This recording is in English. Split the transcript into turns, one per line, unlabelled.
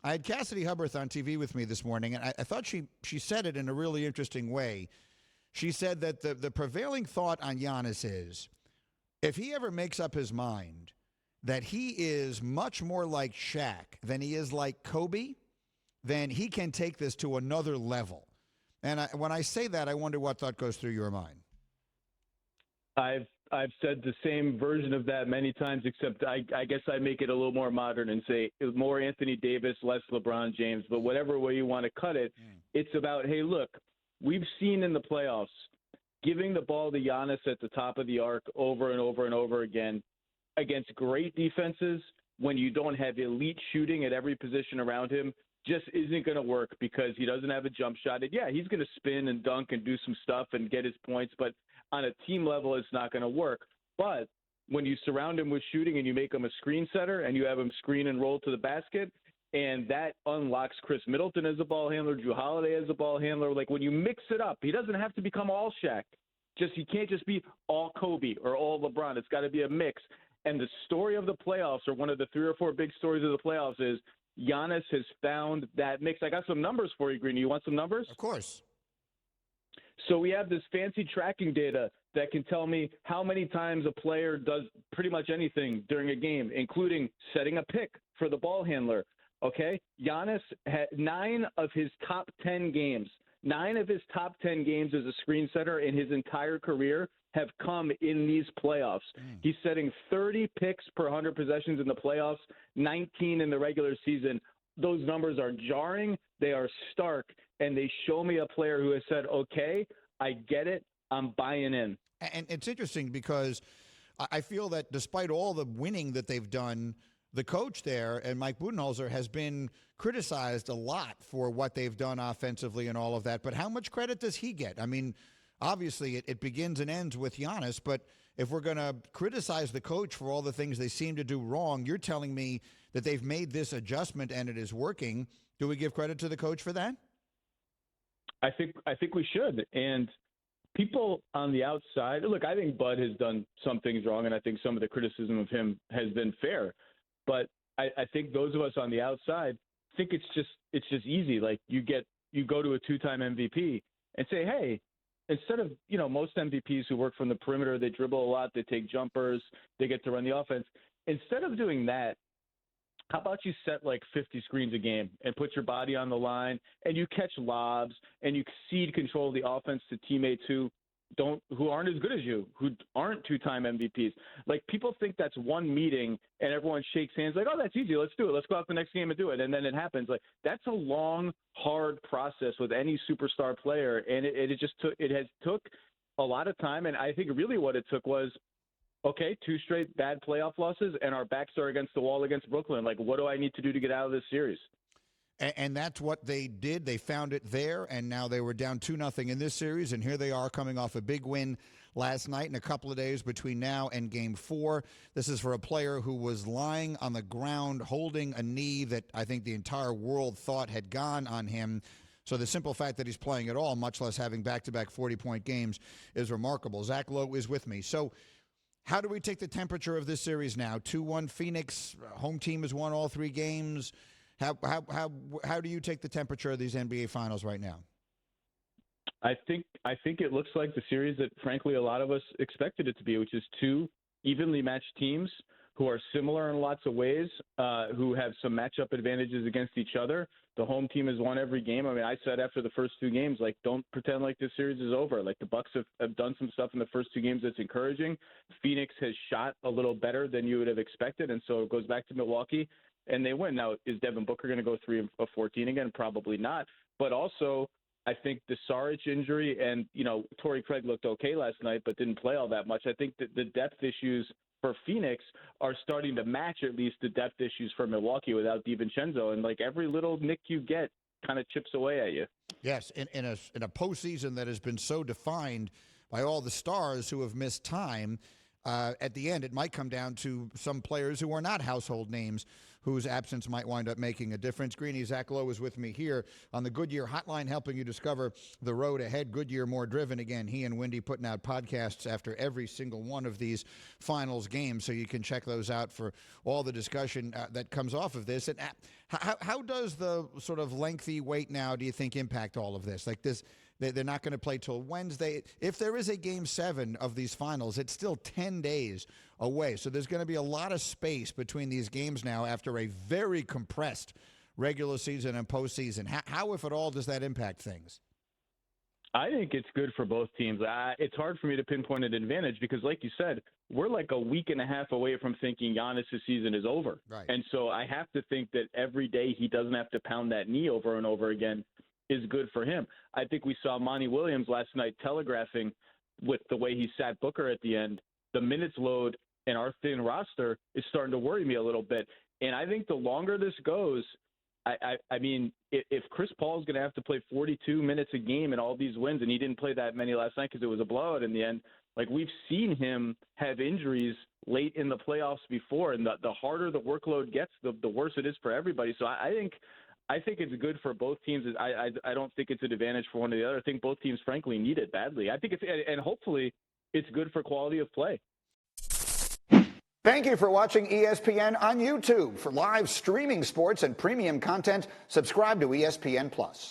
I had Cassidy Hubbarth on TV with me this morning, and I thought she said it in a really interesting way. She said that the prevailing thought on Giannis is if he ever makes up his mind that he is much more like Shaq than he is like Kobe, then he can take this to another level. And when I say that, I wonder what thought goes through your mind.
I've said the same version of that many times, except I guess I make it a little more modern and say more Anthony Davis, less LeBron James. But whatever way you want to cut it, it's about, hey, look, we've seen in the playoffs giving the ball to Giannis at the top of the arc over and over and over again against great defenses when you don't have elite shooting at every position around him just isn't going to work because he doesn't have a jump shot. And, yeah, he's going to spin and dunk and do some stuff and get his points, but on a team level, it's not going to work. But when you surround him with shooting and you make him a screen setter and you have him screen and roll to the basket, and that unlocks Chris Middleton as a ball handler, Drew Holiday as a ball handler. Like when you mix it up, he doesn't have to become all Shaq. He can't just be all Kobe or all LeBron. It's got to be a mix. And the story of the playoffs, or one of the 3 or 4 big stories of the playoffs, is Giannis has found that mix. I got some numbers for you, Greeny. You want some numbers?
Of course.
So we have this fancy tracking data that can tell me how many times a player does pretty much anything during a game, including setting a pick for the ball handler. Okay? Giannis had 9 of his top 10 games. 9 of his top 10 games as a screen setter in his entire career have come in these playoffs. He's setting 30 picks per 100 possessions in the playoffs, 19 in the regular season. Those numbers are jarring. They are stark, and they show me a player who has said, okay, I get it. I'm buying in.
And it's interesting because I feel that despite all the winning that they've done, the coach there, and Mike Budenholzer, has been criticized a lot for what they've done offensively and all of that. But how much credit does he get? I mean, obviously it begins and ends with Giannis, but if we're going to criticize the coach for all the things they seem to do wrong, you're telling me that they've made this adjustment and it is working. Do we give credit to the coach for that?
I think we should. And people on the outside, look, I think Bud has done some things wrong, and I think some of the criticism of him has been fair. But I think those of us on the outside think it's just easy. Like you go to a 2-time MVP and say, hey, instead of, most MVPs who work from the perimeter, they dribble a lot, they take jumpers, they get to run the offense. Instead of doing that, how about you set like 50 screens a game and put your body on the line and you catch lobs and you cede control of the offense to teammates who aren't as good as you, who aren't 2-time MVPs. Like people think that's one meeting and everyone shakes hands like, oh, that's easy. Let's do it. Let's go out the next game and do it. And then it happens. Like that's a long, hard process with any superstar player. And it has took a lot of time. And I think really what it took was, okay, 2 straight bad playoff losses and our backs are against the wall against Brooklyn. Like, what do I need to do to get out of this series?
And that's what they did. They found it there, and now they were down 2-0 in this series, and here they are coming off a big win last night in a couple of days between now and Game 4. This is for a player who was lying on the ground holding a knee that I think the entire world thought had gone on him. So the simple fact that he's playing at all, much less having back-to-back 40-point games, is remarkable. Zach Lowe is with me. So how do we take the temperature of this series now? 2-1 Phoenix, home team has won all 3 games. How do you take the temperature of these NBA Finals right now?
I think it looks like the series that, frankly, a lot of us expected it to be, which is 2 evenly matched teams who are similar in lots of ways, who have some matchup advantages against each other. The home team has won every game. I mean, I said after the first 2 games, like, don't pretend like this series is over. Like, the Bucks have done some stuff in the first 2 games that's encouraging. Phoenix has shot a little better than you would have expected, and so it goes back to Milwaukee, and they win. Now, is Devin Booker going to go 3 of 14 again? Probably not. But also, I think the Saric injury and, Torrey Craig looked okay last night but didn't play all that much. I think that the depth issues for Phoenix are starting to match at least the depth issues for Milwaukee without DiVincenzo. And, like, every little nick you get kind of chips away at you.
Yes, in a postseason that has been so defined by all the stars who have missed time, at the end, it might come down to some players who are not household names whose absence might wind up making a difference. Greeny, Zach Lowe is with me here on the Goodyear Hotline, helping you discover the road ahead. Goodyear More Driven. Again, he and Wendy putting out podcasts after every single one of these finals games, so you can check those out for all the discussion that comes off of this. And how does the sort of lengthy wait now, do you think, impact all of this? Like this, they're not going to play till Wednesday. If there is a Game 7 of these finals, it's still 10 days away. So there's going to be a lot of space between these games now after a very compressed regular season and postseason. How, if at all, does that impact things?
I think it's good for both teams. It's hard for me to pinpoint an advantage because, like you said, we're like a week and a half away from thinking Giannis' season is over.
Right.
And so I have to think that every day he doesn't have to pound that knee over and over again is good for him. I think we saw Monty Williams last night telegraphing with the way he sat Booker at the end, the minutes load and our thin roster is starting to worry me a little bit. And I think the longer this goes, I mean, if Chris Paul is going to have to play 42 minutes a game in all these wins, and he didn't play that many last night because it was a blowout in the end, like we've seen him have injuries late in the playoffs before, and the harder the workload gets, the worse it is for everybody. So I think it's good for both teams. I don't think it's an advantage for one or the other. I think both teams, frankly, need it badly. I think and hopefully it's good for quality of play.
Thank you for watching ESPN on YouTube. For live streaming sports and premium content, subscribe to ESPN+.